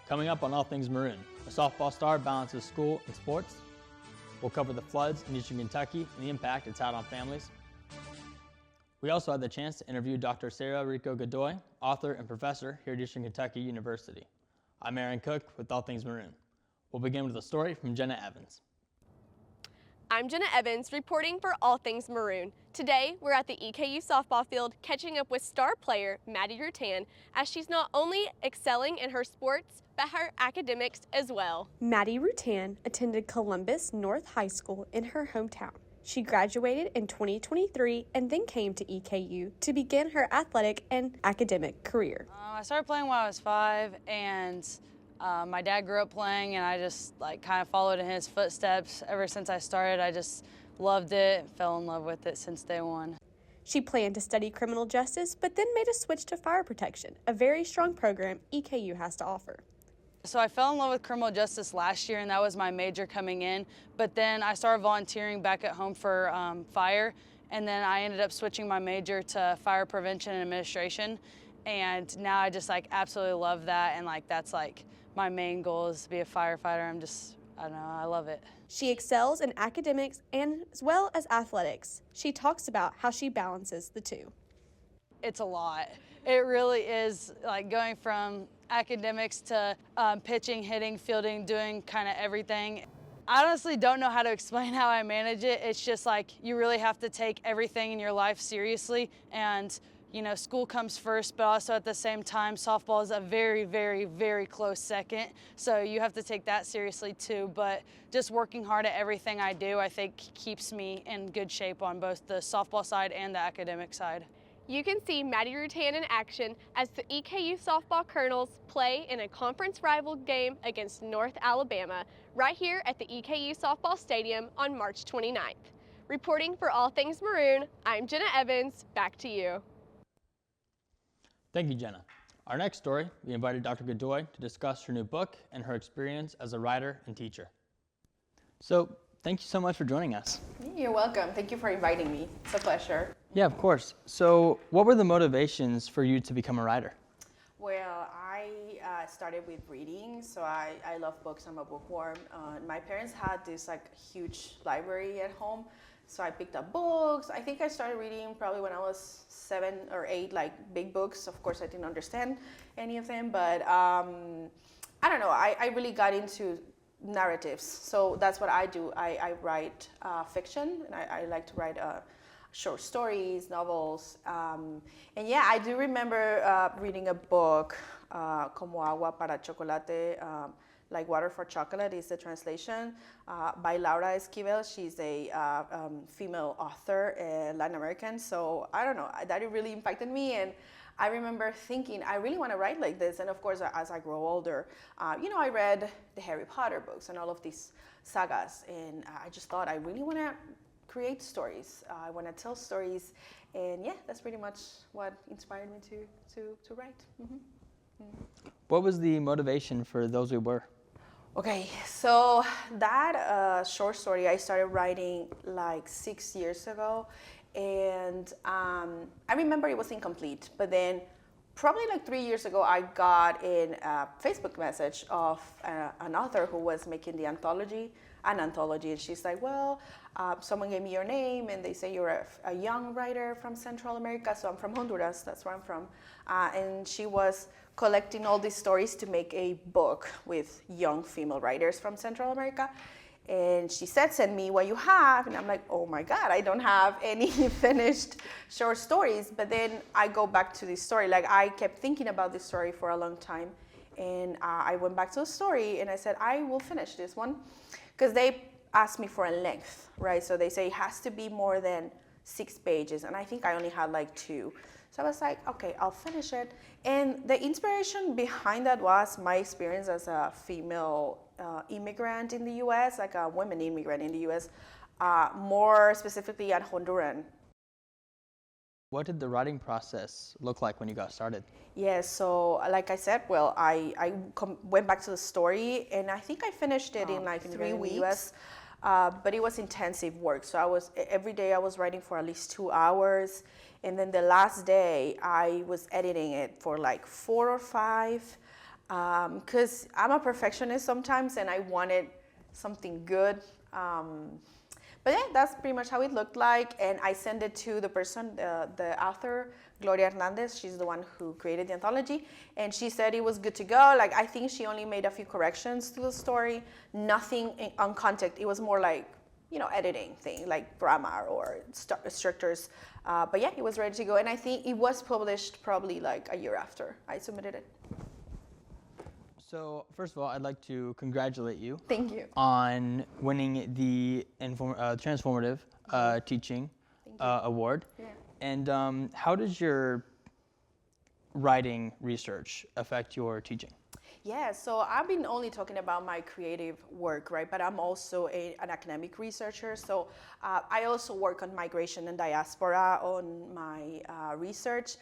Coming up on All Things Maroon, a softball star balances school and sports. We'll cover the floods in eastern Kentucky and the impact it's had on families. We also had the chance to interview Dr. Sarah Rico Godoy, author and professor here at Eastern Kentucky University. I'm Aaron Cook with All Things Maroon. We'll begin with a story from Jenna Evans. I'm Jenna Evans, reporting for All Things Maroon. Today, we're at the EKU softball field catching up with star player Maddie Rutan, as she's not only excelling in her sports, but her academics as well. Maddie Rutan attended Columbus North High School in her hometown. She graduated in 2023 and then came to EKU to begin her athletic and academic career. I started playing when I was 5, and my dad grew up playing, and I just kind of followed in his footsteps. Ever since I started, I just loved it, fell in love with it since day one. She planned to study criminal justice, but then made a switch to fire protection, a very strong program EKU has to offer. So I fell in love with criminal justice last year, and that was my major coming in. But then I started volunteering back at home for fire, and then I ended up switching my major to fire prevention and administration. And now I just absolutely love that, and that's my main goal is to be a firefighter. I don't know, I love it. She excels in academics and as well as athletics. She talks about how she balances the two. It's a lot. It really is, going from academics to pitching, hitting, fielding, doing kind of everything. I honestly don't know how to explain how I manage it. It's just you really have to take everything in your life seriously, and school comes first, but also at the same time, softball is a very, very, very close second. So you have to take that seriously too. But just working hard at everything I do, I think keeps me in good shape on both the softball side and the academic side. You can see Maddie Rutan in action as the EKU softball Colonels play in a conference rival game against North Alabama right here at the EKU softball stadium on March 29th. Reporting for All Things Maroon, I'm Jenna Evans. Back to you. Thank you, Jenna. Our next story, we invited Dr. Godoy to discuss her new book and her experience as a writer and teacher. So, thank you so much for joining us. You're welcome. Thank you for inviting me. It's a pleasure. Yeah, of course. So, what were the motivations for you to become a writer? Well, I started with reading, so I love books. I'm a bookworm. My parents had this huge library at home, so I picked up books. I think I started reading probably when I was 7 or 8, big books. Of course, I didn't understand any of them, but I don't know. I really got into narratives, so that's what I do. I write fiction, and I like to write short stories, novels, and yeah, I do remember reading a book, Como agua para chocolate, like water for chocolate is the translation, by Laura Esquivel. She's a female author, Latin American, so I don't know, that really impacted me, and I remember thinking, I really want to write like this. And of course, as I grow older, I read the Harry Potter books and all of these sagas, and I just thought I really want to create stories. I want to tell stories, and yeah, that's pretty much what inspired me to write. Mm-hmm. Mm-hmm. What was the motivation for Those We Were? Okay, so that short story I started writing 6 years ago, and I remember it was incomplete, but then probably 3 years ago I got a Facebook message of an author who was making an anthology, and she's like, well, someone gave me your name, and they say you're a young writer from Central America, so I'm from Honduras, that's where I'm from, and she was collecting all these stories to make a book with young female writers from Central America. And she said, send me what you have. And I'm like, oh my God, I don't have any finished short stories. But then I go back to this story. I kept thinking about this story for a long time. And I went back to the story and I said, I will finish this one. Because they asked me for a length, right? So they say it has to be more than 6 pages. And I think I only had 2. So I was like, okay, I'll finish it. And the inspiration behind that was my experience as a female immigrant in the U.S., a women immigrant in the U.S., more specifically a Honduran What did the writing process look like when you got started? Yeah, so like I said, well, went back to the story, and I think I finished it in like 3 weeks. But it was intensive work. So every day I was writing for at least 2 hours, and then the last day I was editing it for like 4 or 5, because I'm a perfectionist sometimes, and I wanted something good. But yeah, that's pretty much how it looked like. And I sent it to the person, the author, Gloria Hernandez. She's the one who created the anthology. And she said it was good to go. Like, I think she only made a few corrections to the story. Nothing on context. It was more like, editing thing, like grammar or structures. But yeah, it was ready to go. And I think it was published probably like a year after I submitted it. So first of all, I'd like to congratulate you. Thank you. On winning the transformative teaching award. Yeah. And how does your writing research affect your teaching? Yeah, so I've been only talking about my creative work, right? But I'm also an academic researcher. So I also work on migration and diaspora on my research.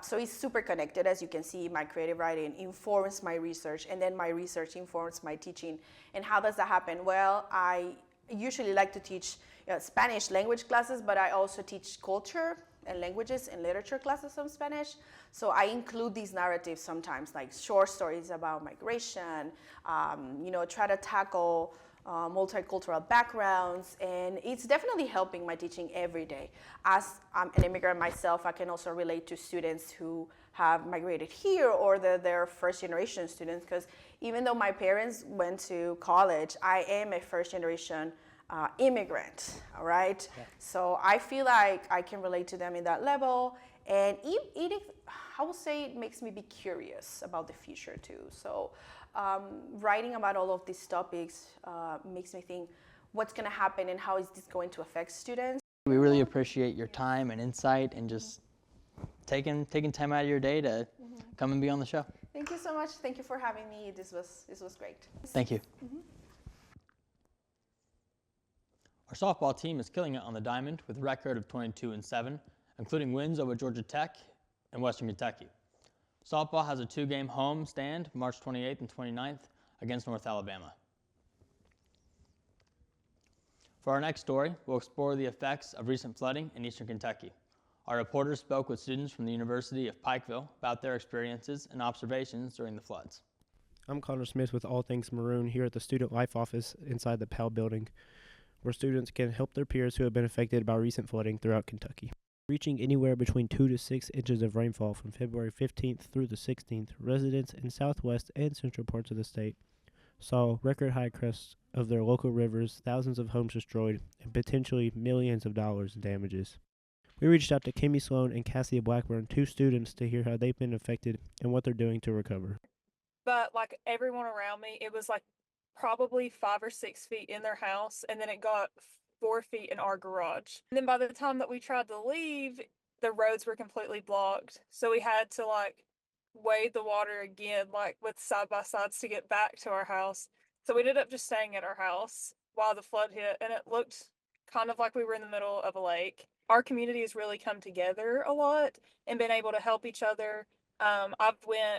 So it's super connected. As you can see, my creative writing informs my research, and then my research informs my teaching. And how does that happen? Well, I usually like to teach Spanish language classes, but I also teach culture and languages and literature classes of Spanish. So I include these narratives sometimes, like short stories about migration, try to tackle multicultural backgrounds, and it's definitely helping my teaching every day. As I'm an immigrant myself, I can also relate to students who have migrated here, or they're first generation students, because even though my parents went to college, I am a first generation immigrant, all right? Yeah. So I feel like I can relate to them in that level, and I would say it makes me be curious about the future too. So writing about all of these topics makes me think what's going to happen and how is this going to affect students. We really appreciate your time and insight, and just taking time out of your day to come and be on the show. Thank you so much. Thank you for having me. This was great. Thank you. Our softball team is killing it on the diamond with a record of 22-7, including wins over Georgia Tech and Western Kentucky. Softball has a 2-game home stand March 28th and 29th against North Alabama. For our next story, we'll explore the effects of recent flooding in Eastern Kentucky. Our reporters spoke with students from the University of Pikeville about their experiences and observations during the floods. I'm Connor Smith with All Things Maroon here at the Student Life Office inside the PAL building, where students can help their peers who have been affected by recent flooding throughout Kentucky. Reaching anywhere between 2 to 6 inches of rainfall from February 15th through the 16th, residents in southwest and central parts of the state saw record high crests of their local rivers, thousands of homes destroyed, and potentially millions of dollars in damages. We reached out to Kimmy Sloan and Cassia Blackburn, 2 students, to hear how they've been affected and what they're doing to recover. But like everyone around me, it was like probably 5 or 6 feet in their house, and then it got 4 feet in our garage. And then by the time that we tried to leave, the roads were completely blocked. So we had to like wade the water again, like with side-by-sides to get back to our house. So we ended up just staying at our house while the flood hit, and it looked kind of like we were in the middle of a lake. Our community has really come together a lot and been able to help each other.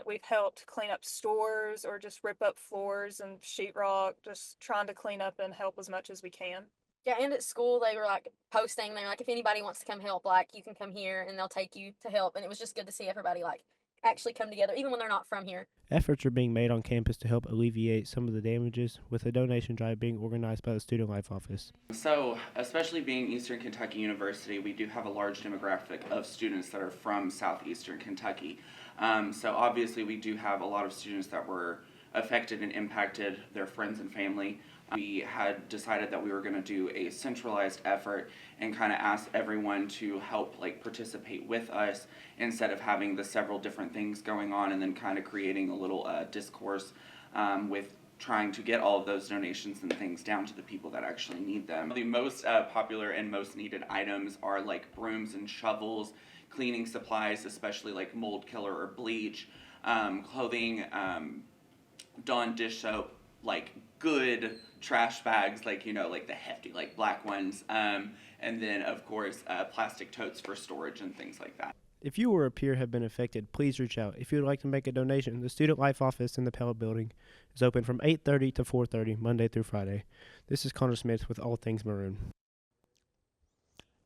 We've helped clean up stores or just rip up floors and sheetrock, just trying to clean up and help as much as we can. Yeah, and at school they were like posting, they were like, if anybody wants to come help, like you can come here and they'll take you to help. And it was just good to see everybody like actually come together, even when they're not from here. Efforts are being made on campus to help alleviate some of the damages, with a donation drive being organized by the Student Life Office. So, especially being Eastern Kentucky University, we do have a large demographic of students that are from southeastern Kentucky. So obviously we do have a lot of students that were affected and impacted, their friends and family. We had decided that we were going to do a centralized effort and kind of ask everyone to help participate with us, instead of having the several different things going on and then kind of creating a little discourse with trying to get all of those donations and things down to the people that actually need them. The most popular and most needed items are like brooms and shovels, cleaning supplies, especially like mold killer or bleach, clothing, Dawn dish soap, like good trash bags, like, you know, like the hefty, like black ones. And then of course, plastic totes for storage and things like that. If you or a peer have been affected, please reach out. If you would like to make a donation, the Student Life Office in the Pell Building is open from 8:30 to 4:30, Monday through Friday. This is Connor Smith with All Things Maroon.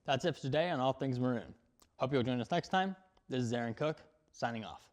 That's it for today on All Things Maroon. Hope you'll join us next time. This is Aaron Cook, signing off.